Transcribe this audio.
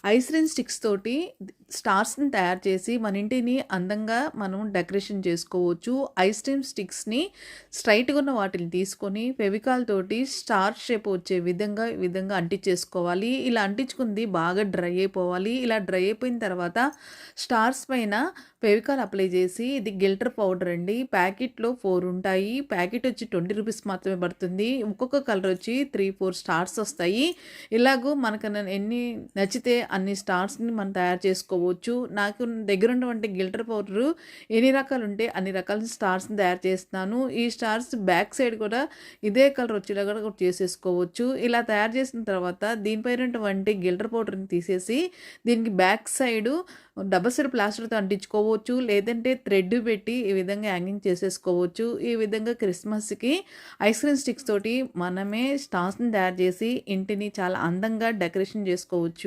Ice cream sticks తోటి స్టార్స్‌ని తయారు చేసి మన ఇంటిని అందంగా మనం డెకరేషన్ చేసుకోవచ్చు. ఐస్ క్రీమ్ స్టిక్స్‌ని స్ట్రెయిట్‌గా ఉన్న వాటిని తీసుకొని ఫెవికాల్ తోటి స్టార్ షేప్ వచ్చే ఈ విధంగా అంటించేసుకోవాలి. ఇలా అంటించుకుంది బాగా డ్రై అయిపోవాలి. ఇలా డ్రై అయిపోయిన తర్వాత స్టార్స్ పైన ఫెవికాల్ అప్లై చేసి ఇది గిల్టర్ పౌడర్ అండి. ప్యాకెట్‌లో 4 ఉంటాయి. ప్యాకెట్ వచ్చి ₹20 మాత్రమే పడుతుంది. ఒక్కొక్క కలర్ వచ్చి 3, 4 స్టార్స్ వస్తాయి. ఇలాగూ మనకు ఎన్ని నచ్చితే అన్ని స్టార్స్‌ని మనం తయారు చేసుకోవచ్చు. నాకు దగ్గర ఉన్నటువంటి గిల్టర్ పౌడరు ఎన్ని రకాలుంటే అన్ని రకాల స్టార్స్‌ని తయారు చేస్తున్నాను. ఈ స్టార్స్ బ్యాక్ సైడ్ కూడా ఇదే కలర్ వచ్చేలాగా కూడా చేసేసుకోవచ్చు. ఇలా తయారు చేసిన తర్వాత దీనిపైన ఉన్నటువంటి గిల్టర్ పౌడర్‌ని తీసేసి దీనికి బ్యాక్ సైడు డబుల్ సైడ్ ప్లాస్టర్‌తో అంటించుకోవచ్చు. లేదంటే థ్రెడ్ పెట్టి ఈ విధంగా హ్యాంగింగ్ చేసేసుకోవచ్చు. ఈ విధంగా క్రిస్మస్‌కి ఐస్ క్రీమ్ స్టిక్స్ తోటి మనమే స్టార్స్‌ని తయారు చేసి ఇంటిని చాలా అందంగా డెకరేషన్ చేసుకోవచ్చు.